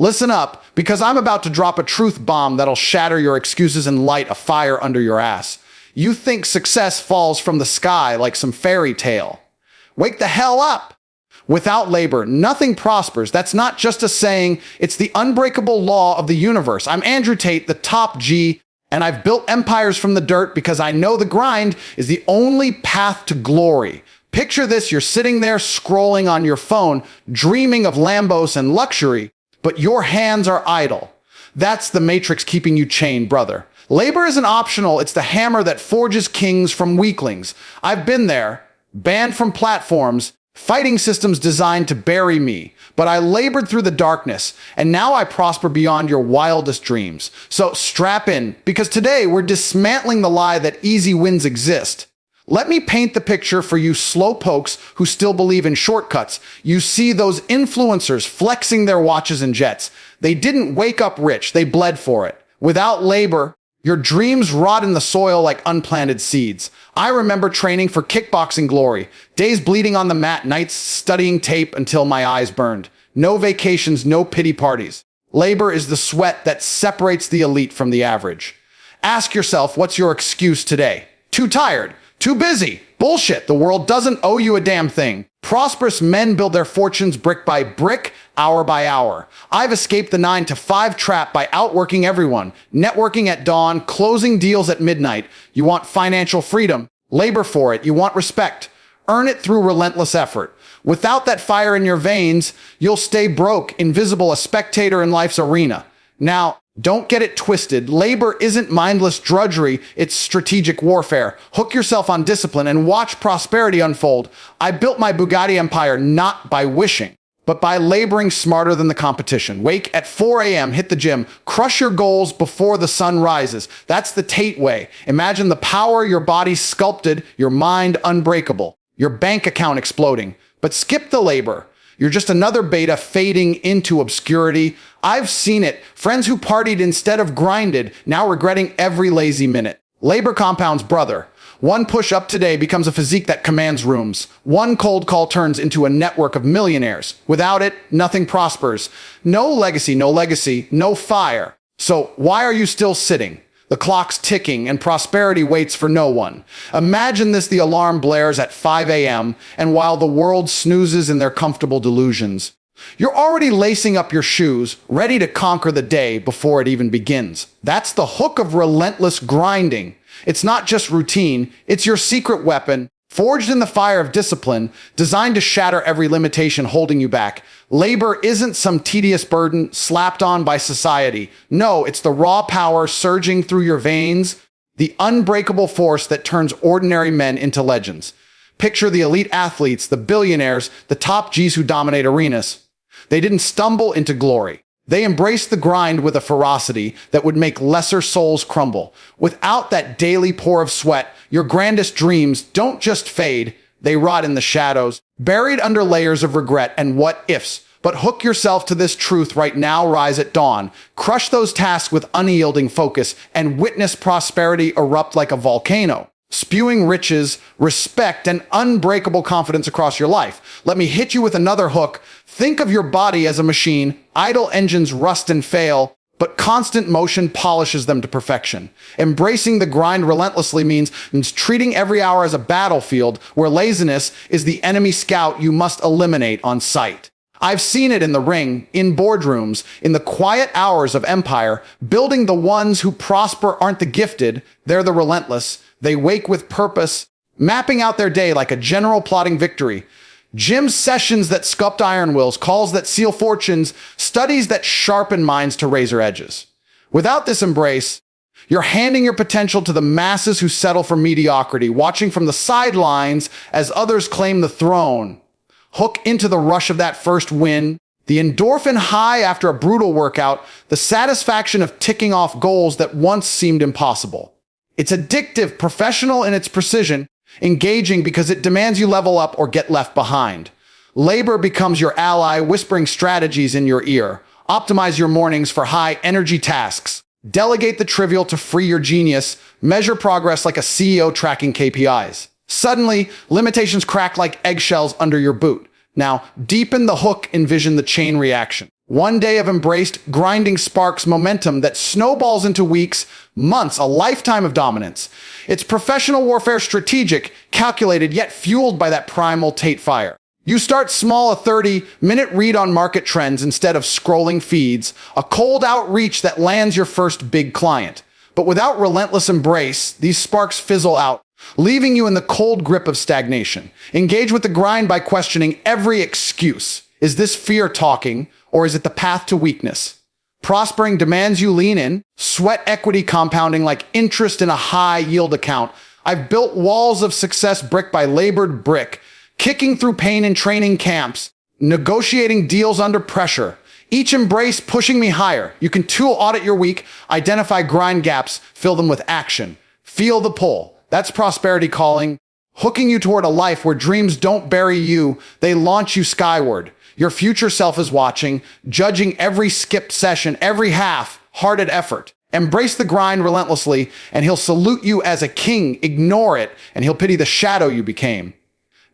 Listen up, because I'm about to drop a truth bomb that'll shatter your excuses and light a fire under your ass. You think success falls from the sky like some fairy tale. Wake the hell up! Without labor, nothing prospers. That's not just a saying, it's the unbreakable law of the universe. I'm Andrew Tate, the top G, and I've built empires from the dirt because I know the grind is the only path to glory. Picture this, you're sitting there scrolling on your phone, dreaming of Lambos and luxury, but your hands are idle. That's the matrix keeping you chained, brother. Labor isn't optional, it's the hammer that forges kings from weaklings. I've been there, banned from platforms, fighting systems designed to bury me, but I labored through the darkness, and now I prosper beyond your wildest dreams. So strap in, because today we're dismantling the lie that easy wins exist. Let me paint the picture for you slowpokes who still believe in shortcuts. You see those influencers flexing their watches and jets. They didn't wake up rich, they bled for it. Without labor, your dreams rot in the soil like unplanted seeds. I remember training for kickboxing glory, days bleeding on the mat, nights studying tape until my eyes burned. No vacations, no pity parties. Labor is the sweat that separates the elite from the average. Ask yourself, what's your excuse today? Too tired? Too busy? Bullshit. The world doesn't owe you a damn thing. Prosperous men build their fortunes brick by brick, hour by hour. I've escaped the 9-to-5 trap by outworking everyone, networking at dawn, closing deals at midnight. You want financial freedom? Labor for it. You want respect? Earn it through relentless effort. Without that fire in your veins, you'll stay broke, invisible, a spectator in life's arena. Now, don't get it twisted. Labor isn't mindless drudgery, it's strategic warfare. Hook yourself on discipline and watch prosperity unfold. I built my Bugatti empire not by wishing, but by laboring smarter than the competition. Wake at 4 a.m., hit the gym, crush your goals before the sun rises. That's the Tate way. Imagine the power your body sculpted, your mind unbreakable, your bank account exploding. But skip the labor. You're just another beta fading into obscurity. I've seen it. Friends who partied instead of grinded, now regretting every lazy minute. Labor compounds, brother. One push-up today becomes a physique that commands rooms. One cold call turns into a network of millionaires. Without it, nothing prospers. No legacy, no fire. So why are you still sitting? The clock's ticking and prosperity waits for no one. Imagine this, the alarm blares at 5 a.m. and while the world snoozes in their comfortable delusions, you're already lacing up your shoes, ready to conquer the day before it even begins. That's the hook of relentless grinding. It's not just routine, it's your secret weapon, forged in the fire of discipline, designed to shatter every limitation holding you back. Labor isn't some tedious burden slapped on by society. No, it's the raw power surging through your veins, the unbreakable force that turns ordinary men into legends. Picture the elite athletes, the billionaires, the top Gs who dominate arenas. They didn't stumble into glory. They embraced the grind with a ferocity that would make lesser souls crumble. Without that daily pour of sweat, your grandest dreams don't just fade, they rot in the shadows, buried under layers of regret and what-ifs. But hook yourself to this truth right now, rise at dawn. Crush those tasks with unyielding focus and witness prosperity erupt like a volcano, spewing riches, respect, and unbreakable confidence across your life. Let me hit you with another hook. Think of your body as a machine. Idle engines rust and fail, but constant motion polishes them to perfection. Embracing the grind relentlessly means treating every hour as a battlefield where laziness is the enemy scout you must eliminate on sight. I've seen it in the ring, in boardrooms, in the quiet hours of empire. Building the ones who prosper aren't the gifted, they're the relentless. They wake with purpose, mapping out their day like a general plotting victory. Gym sessions that sculpt iron wills, calls that seal fortunes, studies that sharpen minds to razor edges. Without this embrace, you're handing your potential to the masses who settle for mediocrity, watching from the sidelines as others claim the throne. Hook into the rush of that first win, the endorphin high after a brutal workout, the satisfaction of ticking off goals that once seemed impossible. It's addictive, professional in its precision, engaging because it demands you level up or get left behind. Labor becomes your ally, whispering strategies in your ear. Optimize your mornings for high-energy tasks. Delegate the trivial to free your genius. Measure progress like a CEO tracking KPIs. Suddenly, limitations crack like eggshells under your boot. Now, deepen the hook, envision the chain reaction. One day of embraced grinding sparks momentum that snowballs into weeks, months, a lifetime of dominance. It's professional warfare, strategic, calculated, yet fueled by that primal Tate fire. You start small, a 30-minute read on market trends instead of scrolling feeds, a cold outreach that lands your first big client. But without relentless embrace, these sparks fizzle out, leaving you in the cold grip of stagnation. Engage with the grind by questioning every excuse. Is this fear talking, or is it the path to weakness? Prospering demands you lean in, sweat equity compounding like interest in a high-yield account. I've built walls of success brick by labored brick, kicking through pain in training camps, negotiating deals under pressure. Each embrace pushing me higher. You can tool audit your week, identify grind gaps, fill them with action. Feel the pull. That's prosperity calling, hooking you toward a life where dreams don't bury you, they launch you skyward. Your future self is watching, judging every skipped session, every half-hearted effort. Embrace the grind relentlessly, and he'll salute you as a king. Ignore it, and he'll pity the shadow you became.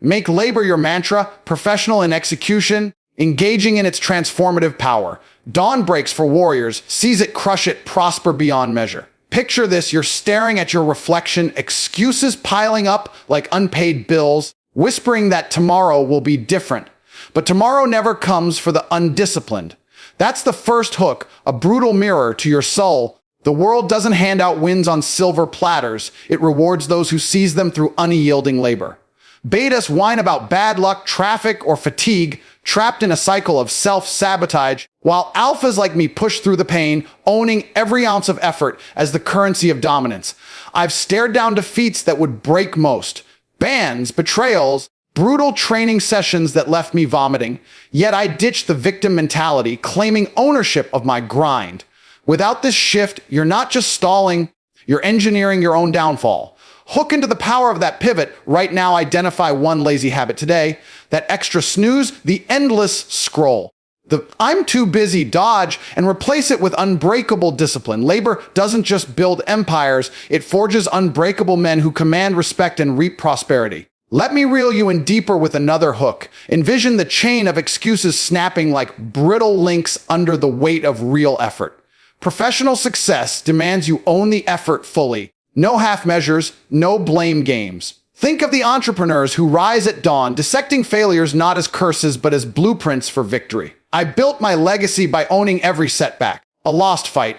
Make labor your mantra, professional in execution, engaging in its transformative power. Dawn breaks for warriors, seize it, crush it, prosper beyond measure. Picture this, you're staring at your reflection, excuses piling up like unpaid bills, whispering that tomorrow will be different. But tomorrow never comes for the undisciplined. That's the first hook, a brutal mirror to your soul. The world doesn't hand out wins on silver platters. It rewards those who seize them through unyielding labor. Betas whine about bad luck, traffic, or fatigue, trapped in a cycle of self-sabotage, while alphas like me push through the pain, owning every ounce of effort as the currency of dominance. I've stared down defeats that would break most, bans, betrayals, brutal training sessions that left me vomiting, yet I ditched the victim mentality, claiming ownership of my grind. Without this shift, you're not just stalling, you're engineering your own downfall. Hook into the power of that pivot. Right now, identify one lazy habit today. That extra snooze, the endless scroll. The I'm too busy dodge, and replace it with unbreakable discipline. Labor doesn't just build empires, it forges unbreakable men who command respect and reap prosperity. Let me reel you in deeper with another hook. Envision the chain of excuses snapping like brittle links under the weight of real effort. Professional success demands you own the effort fully. No half measures, no blame games. Think of the entrepreneurs who rise at dawn, dissecting failures not as curses but as blueprints for victory. I built my legacy by owning every setback. A lost fight.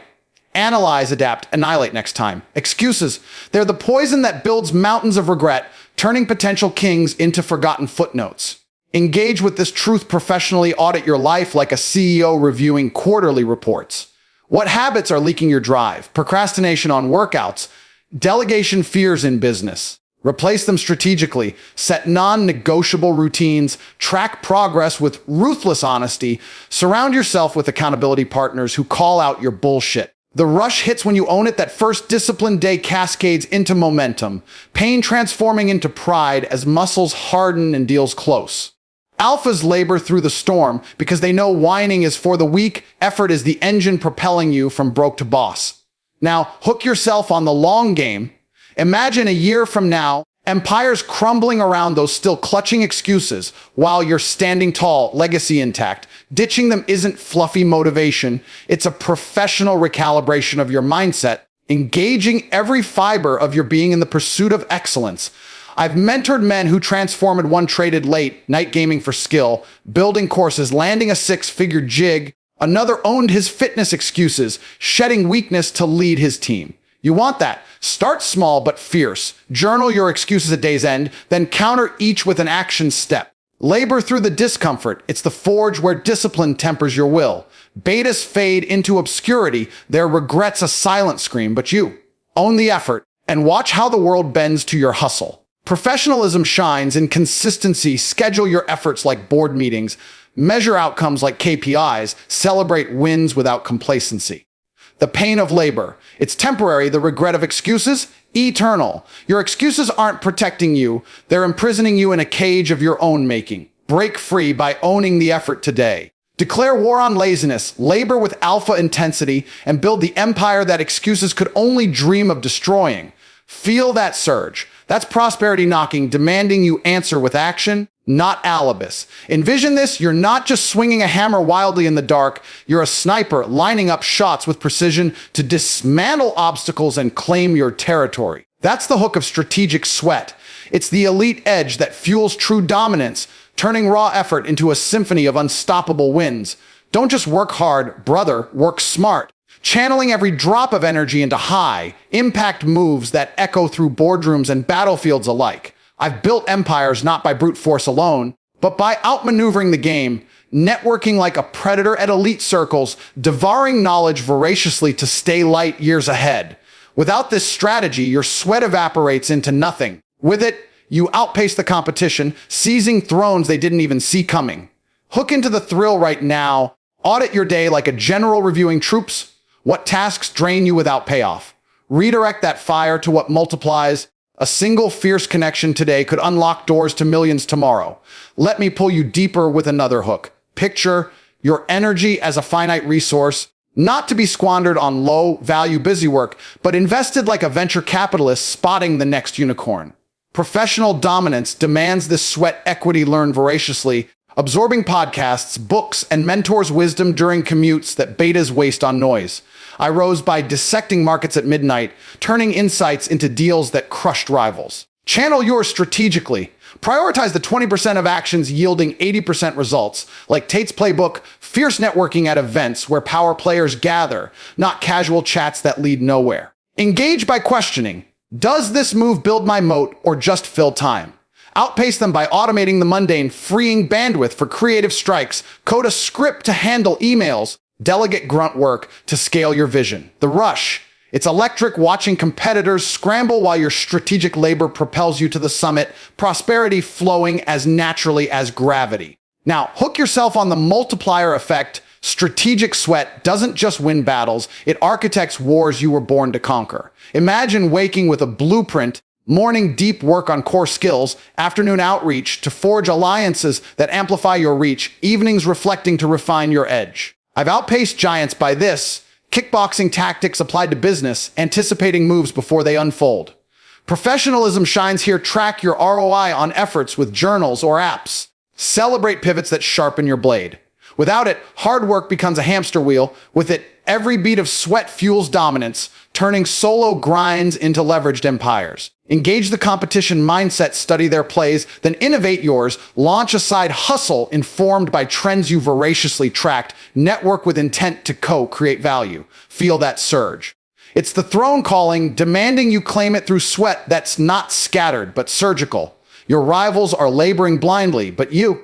Analyze, adapt, annihilate next time. Excuses. They're the poison that builds mountains of regret, turning potential kings into forgotten footnotes. Engage with this truth professionally. Audit your life like a CEO reviewing quarterly reports. What habits are leaking your drive? Procrastination on workouts. Delegation fears in business. Replace them strategically. Set non-negotiable routines. Track progress with ruthless honesty. Surround yourself with accountability partners who call out your bullshit. The rush hits when you own it. That first disciplined day cascades into momentum. Pain transforming into pride as muscles harden and deals close. Alphas labor through the storm because they know whining is for the weak. Effort is the engine propelling you from broke to boss. Now, hook yourself on the long game. Imagine a year from now, empires crumbling around those still clutching excuses while you're standing tall, legacy intact. Ditching them isn't fluffy motivation. It's a professional recalibration of your mindset, engaging every fiber of your being in the pursuit of excellence. I've mentored men who transformed. One traded late, night gaming for skill, building courses, landing a six-figure jig. Another owned his fitness excuses, shedding weakness to lead his team. You want that? Start small but fierce. Journal your excuses at day's end, then counter each with an action step. Labor through the discomfort. It's the forge where discipline tempers your will. Betas fade into obscurity, their regrets a silent scream, but you own the effort and watch how the world bends to your hustle. Professionalism shines in consistency. Schedule your efforts like board meetings. Measure outcomes like KPIs. Celebrate wins without complacency. The pain of labor. It's temporary. The regret of excuses, eternal. Your excuses aren't protecting you. They're imprisoning you in a cage of your own making. Break free by owning the effort today. Declare war on laziness. Labor with alpha intensity and build the empire that excuses could only dream of destroying. Feel that surge. That's prosperity knocking, demanding you answer with action, not alibis. Envision this, you're not just swinging a hammer wildly in the dark, you're a sniper lining up shots with precision to dismantle obstacles and claim your territory. That's the hook of strategic sweat. It's the elite edge that fuels true dominance, turning raw effort into a symphony of unstoppable wins. Don't just work hard, brother, work smart. Channeling every drop of energy into high, impact moves that echo through boardrooms and battlefields alike. I've built empires not by brute force alone, but by outmaneuvering the game, networking like a predator at elite circles, devouring knowledge voraciously to stay light years ahead. Without this strategy, your sweat evaporates into nothing. With it, you outpace the competition, seizing thrones they didn't even see coming. Hook into the thrill right now. Audit your day like a general reviewing troops. What tasks drain you without payoff? Redirect that fire to what multiplies. A single fierce connection today could unlock doors to millions tomorrow. Let me pull you deeper with another hook. Picture your energy as a finite resource, not to be squandered on low-value busy work, but invested like a venture capitalist spotting the next unicorn. Professional dominance demands this sweat equity learned voraciously, absorbing podcasts, books, and mentors' wisdom during commutes that betas waste on noise. I rose by dissecting markets at midnight, turning insights into deals that crushed rivals. Channel yours strategically. Prioritize the 20% of actions yielding 80% results, like Tate's playbook, fierce networking at events where power players gather, not casual chats that lead nowhere. Engage by questioning, does this move build my moat or just fill time? Outpace them by automating the mundane, freeing bandwidth for creative strikes. Code a script to handle emails. Delegate grunt work to scale your vision. The rush. It's electric watching competitors scramble while your strategic labor propels you to the summit, prosperity flowing as naturally as gravity. Now, hook yourself on the multiplier effect. Strategic sweat doesn't just win battles, it architects wars you were born to conquer. Imagine waking with a blueprint, morning deep work on core skills, afternoon outreach to forge alliances that amplify your reach, evenings reflecting to refine your edge. I've outpaced giants by this, kickboxing tactics applied to business, anticipating moves before they unfold. Professionalism shines here. Track your ROI on efforts with journals or apps. Celebrate pivots that sharpen your blade. Without it, hard work becomes a hamster wheel. With it, every beat of sweat fuels dominance, turning solo grinds into leveraged empires. Engage the competition mindset, study their plays, then innovate yours. Launch a side hustle informed by trends you voraciously tracked. Network with intent to co-create value. Feel that surge. It's the throne calling, demanding you claim it through sweat that's not scattered, but surgical. Your rivals are laboring blindly, but you're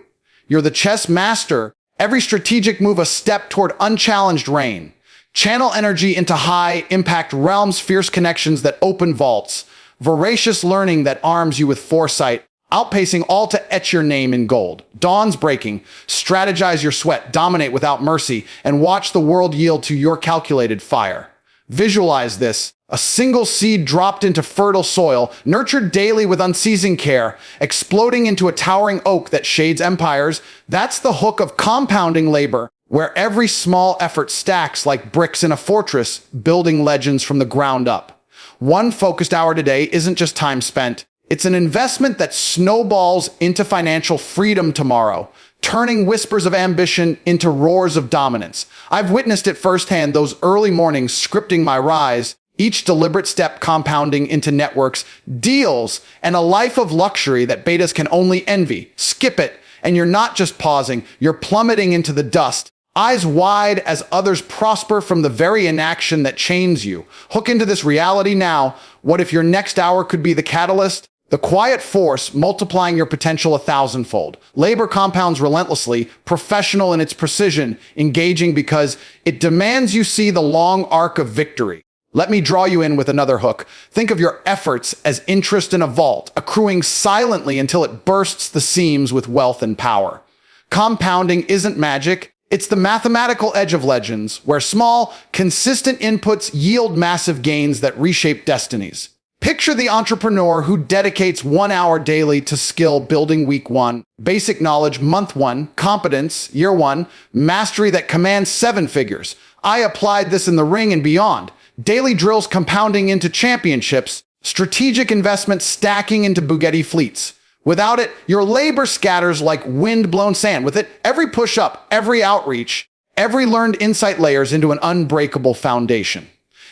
the chess master. Every strategic move a step toward unchallenged reign. Channel energy into high-impact realms, fierce connections that open vaults. Voracious learning that arms you with foresight, outpacing all to etch your name in gold. Dawn's breaking. Strategize your sweat, dominate without mercy, and watch the world yield to your calculated fire. Visualize this. A single seed dropped into fertile soil, nurtured daily with unceasing care, exploding into a towering oak that shades empires. That's the hook of compounding labor, where every small effort stacks like bricks in a fortress, building legends from the ground up. One focused hour today isn't just time spent. It's an investment that snowballs into financial freedom tomorrow, turning whispers of ambition into roars of dominance. I've witnessed it firsthand, those early mornings scripting my rise, each deliberate step compounding into networks, deals, and a life of luxury that betas can only envy. Skip it, and you're not just pausing, you're plummeting into the dust, eyes wide as others prosper from the very inaction that chains you. Hook into this reality now. What if your next hour could be the catalyst? The quiet force multiplying your potential 1,000-fold. Labor compounds relentlessly, professional in its precision, engaging because it demands you see the long arc of victory. Let me draw you in with another hook. Think of your efforts as interest in a vault, accruing silently until it bursts the seams with wealth and power. Compounding isn't magic. It's the mathematical edge of legends, where small, consistent inputs yield massive gains that reshape destinies. Picture the entrepreneur who dedicates 1 hour daily to skill building week 1, basic knowledge month 1, competence year 1, mastery that commands 7 figures. I applied this in the ring and beyond. Daily drills compounding into championships, Strategic investment stacking into Bugatti fleets. Without it, your labor scatters like wind-blown sand. With it, every push-up, every outreach, every learned insight layers into an unbreakable foundation.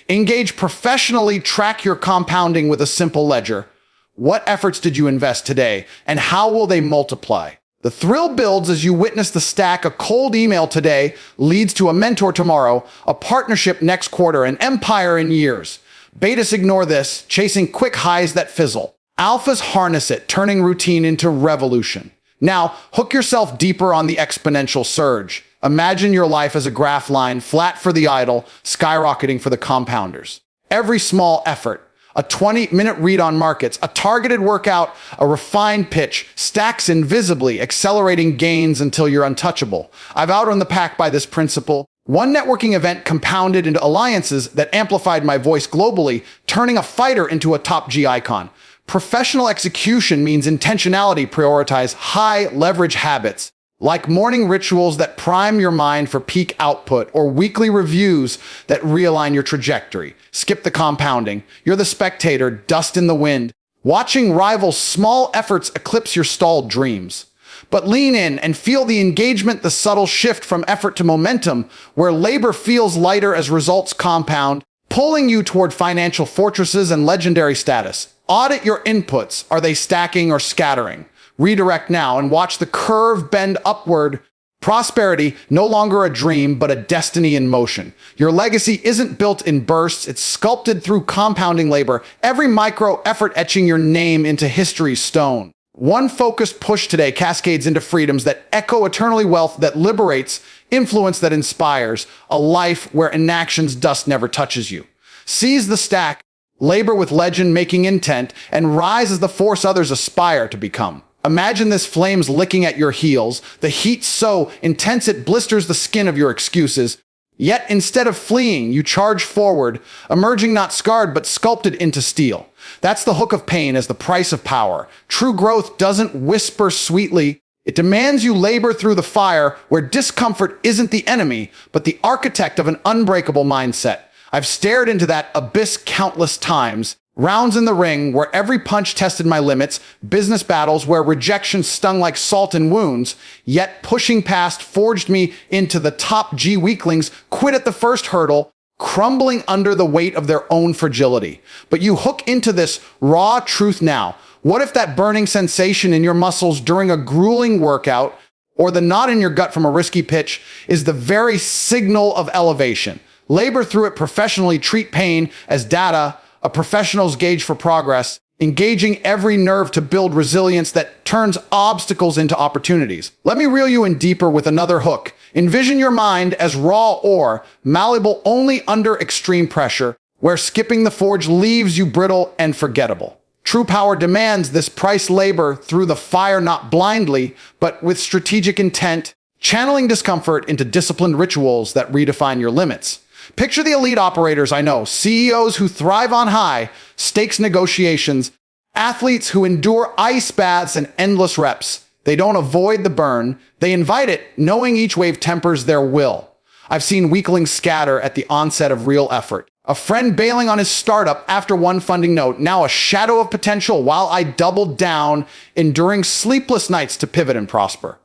Engage professionally, track your compounding with a simple ledger. What efforts did you invest today, and how will they multiply? The thrill builds as you witness the stack. A cold email today leads to a mentor tomorrow, a partnership next quarter, an empire in years. Betas ignore this, chasing quick highs that fizzle. Alphas harness it, turning routine into revolution. Now, hook yourself deeper on the exponential surge. Imagine your life as a graph line, flat for the idle, skyrocketing for the compounders. Every small effort, a 20-minute read on markets, a targeted workout, a refined pitch, stacks invisibly, accelerating gains until you're untouchable. I've outrun the pack by this principle. One networking event compounded into alliances that amplified my voice globally, turning a fighter into a top G icon. Professional execution means intentionality. Prioritize high-leverage habits, like morning rituals that prime your mind for peak output, or weekly reviews that realign your trajectory. Skip the compounding. You're the spectator, dust in the wind, watching rivals' small efforts eclipse your stalled dreams. But lean in and feel the engagement, the subtle shift from effort to momentum, where labor feels lighter as results compound, pulling you toward financial fortresses and legendary status. Audit your inputs. Are they stacking or scattering? Redirect now and watch the curve bend upward. Prosperity, no longer a dream, but a destiny in motion. Your legacy isn't built in bursts, it's sculpted through compounding labor, every micro effort etching your name into history's stone. One focused push today cascades into freedoms that echo eternally, wealth that liberates, influence that inspires, a life where inaction's dust never touches you. Seize the stack, labor with legend making intent, and rise as the force others aspire to become. Imagine this flames licking at your heels, the heat so intense it blisters the skin of your excuses. Yet instead of fleeing, you charge forward, emerging not scarred but sculpted into steel. That's the hook of pain as the price of power. True growth doesn't whisper sweetly. It demands you labor through the fire, where discomfort isn't the enemy, but the architect of an unbreakable mindset. I've stared into that abyss countless times. Rounds in the ring where every punch tested my limits, business battles where rejection stung like salt in wounds, yet pushing past forged me into the top G. Weaklings quit at the first hurdle, crumbling under the weight of their own fragility. But you hook into this raw truth now. What if that burning sensation in your muscles during a grueling workout, or the knot in your gut from a risky pitch, is the very signal of elevation? Labor through it professionally, treat pain as data, a professional's gauge for progress, engaging every nerve to build resilience that turns obstacles into opportunities. Let me reel you in deeper with another hook. Envision your mind as raw ore, malleable only under extreme pressure, where skipping the forge leaves you brittle and forgettable. True power demands this price labor through the fire, not blindly, but with strategic intent, channeling discomfort into disciplined rituals that redefine your limits. Picture the elite operators I know, CEOs who thrive on high stakes negotiations, athletes who endure ice baths and endless reps. They don't avoid the burn, they invite it, knowing each wave tempers their will. I've seen weaklings scatter at the onset of real effort. A friend bailing on his startup after one funding note, now a shadow of potential, while I doubled down, enduring sleepless nights to pivot and prosper.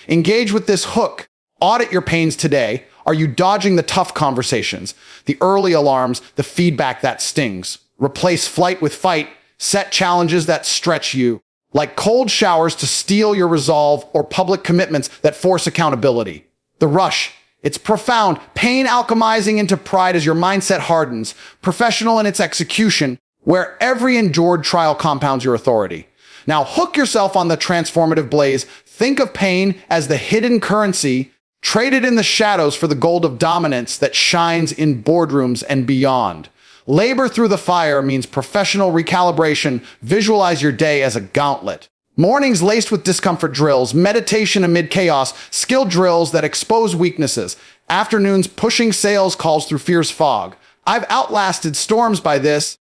Engage with this hook. Audit your pains today. Are you dodging the tough conversations, the early alarms, the feedback that stings? Replace flight with fight. Set challenges that stretch you, like cold showers to steel your resolve, or public commitments that force accountability. The rush, it's profound, pain alchemizing into pride as your mindset hardens, professional in its execution, where every endured trial compounds your authority. Now hook yourself on the transformative blaze. Think of pain as the hidden currency, traded in the shadows for the gold of dominance that shines in boardrooms and beyond. Labor through the fire means professional recalibration. Visualize your day as a gauntlet. Mornings laced with discomfort drills, meditation amid chaos, skill drills that expose weaknesses. Afternoons pushing sales calls through fierce fog. I've outlasted storms by this.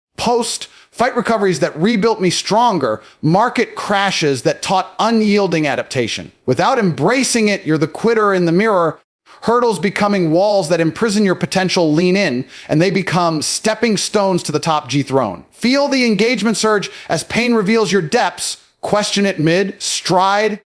Fight recoveries that rebuilt me stronger, market crashes that taught unyielding adaptation. Without embracing it, you're the quitter in the mirror, Hurdles becoming walls that imprison your potential. Lean in, and they become stepping stones to the top G throne. Feel the engagement surge as pain reveals your depths. Question it mid, stride.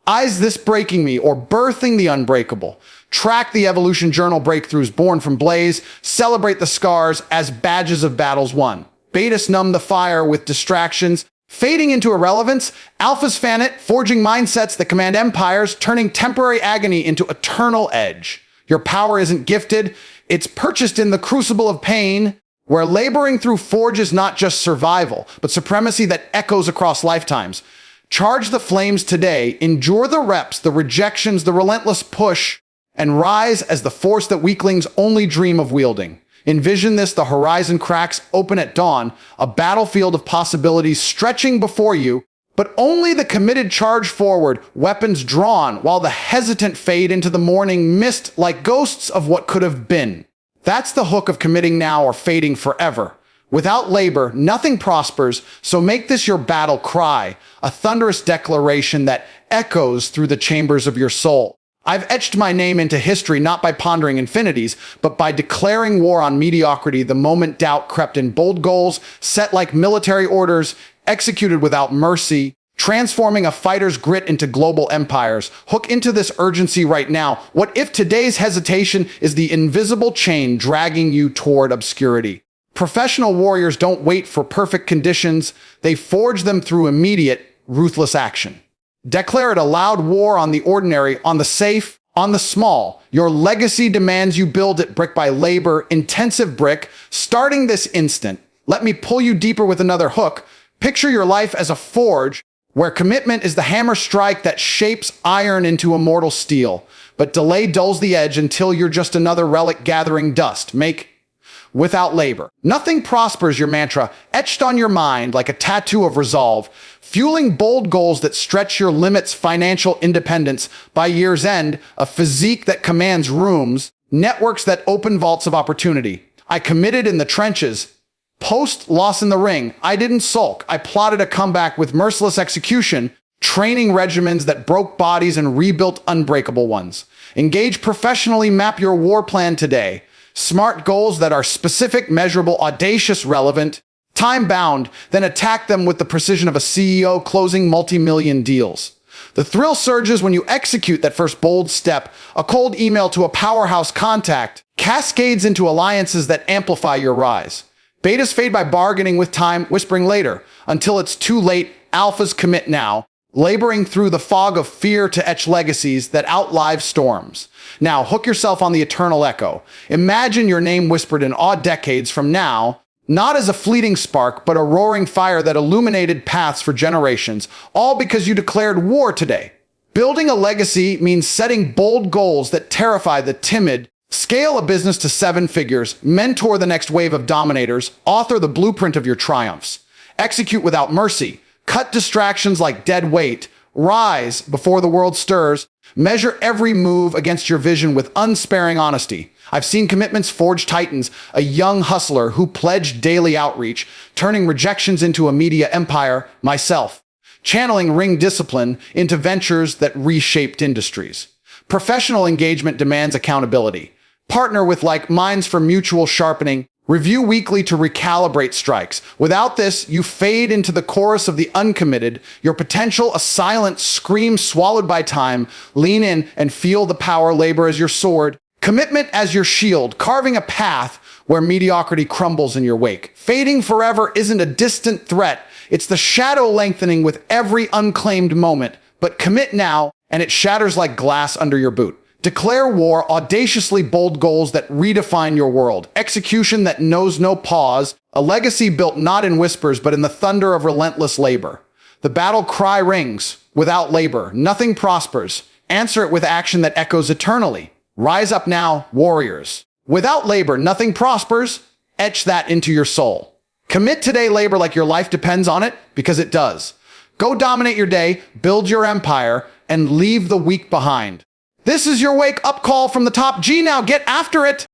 Is this breaking me or birthing the unbreakable? Track the evolution journal breakthroughs born from blaze. Celebrate the scars as badges of battles won. Betas numb the fire with distractions, fading into irrelevance. Alphas fan it, forging mindsets that command empires, turning temporary agony into eternal edge. Your power isn't gifted, it's purchased in the crucible of pain, where laboring through forge is not just survival, but supremacy that echoes across lifetimes. Charge the flames today, endure the reps, the rejections, the relentless push, and rise as the force that weaklings only dream of wielding. Envision this, the horizon cracks open at dawn, a battlefield of possibilities stretching before you, but only the committed charge forward, weapons drawn, while the hesitant fade into the morning mist like ghosts of what could have been. That's the hook of committing now or fading forever. Without labor, nothing prospers, so make this your battle cry, a thunderous declaration that echoes through the chambers of your soul. I've etched my name into history not by pondering infinities, but by declaring war on mediocrity the moment doubt crept in. Bold goals, set like military orders, executed without mercy, transforming a fighter's grit into global empires. Hook into this urgency right now. What if today's hesitation is the invisible chain dragging you toward obscurity? Professional warriors don't wait for perfect conditions. They forge them through immediate, ruthless action. Declare it a loud war on the ordinary, on the safe, on the small. Your legacy demands you build it brick by labor, intensive brick, starting this instant. Let me pull you deeper with another hook. Picture your life as a forge, where commitment is the hammer strike that shapes iron into immortal steel. But delay dulls the edge until you're just another relic gathering dust. Make without labor. Nothing prospers, your mantra, etched on your mind like a tattoo of resolve, fueling bold goals that stretch your limits, financial independence by year's end, a physique that commands rooms, networks that open vaults of opportunity. I committed in the trenches. Post loss in the ring, I didn't sulk. I plotted a comeback with merciless execution, training regimens that broke bodies and rebuilt unbreakable ones. Engage professionally, map your war plan today. Smart goals that are specific, measurable, audacious, relevant, time-bound, then attack them with the precision of a CEO closing multi-million deals. The thrill surges when you execute that first bold step, a cold email to a powerhouse contact, cascades into alliances that amplify your rise. Betas fade by bargaining with time, whispering later, until it's too late. Alphas commit now, laboring through the fog of fear to etch legacies that outlive storms. Now, hook yourself on the eternal echo. Imagine your name whispered in awe decades from now, not as a fleeting spark, but a roaring fire that illuminated paths for generations, all because you declared war today. Building a legacy means setting bold goals that terrify the timid, scale a business to 7 figures, mentor the next wave of dominators, author the blueprint of your triumphs, execute without mercy, cut distractions like dead weight, rise before the world stirs, measure every move against your vision with unsparing honesty. I've seen commitments forge titans, a young hustler who pledged daily outreach, turning rejections into a media empire, myself, channeling ring discipline into ventures that reshaped industries. Professional engagement demands accountability. Partner with like minds for mutual sharpening. Review weekly to recalibrate strikes. Without this, you fade into the chorus of the uncommitted, your potential a silent scream swallowed by time. Lean in and feel the power, labor as your sword, commitment as your shield, carving a path where mediocrity crumbles in your wake. Fading forever isn't a distant threat. It's the shadow lengthening with every unclaimed moment. But commit now, and it shatters like glass under your boot. Declare war, audaciously bold goals that redefine your world. Execution that knows no pause. A legacy built not in whispers, but in the thunder of relentless labor. The battle cry rings. Without labor, nothing prospers. Answer it with action that echoes eternally. Rise up now, warriors. Without labor, nothing prospers. Etch that into your soul. Commit today, labor like your life depends on it, because it does. Go dominate your day, build your empire, and leave the weak behind. This is your wake-up call from the top G. Now get after it!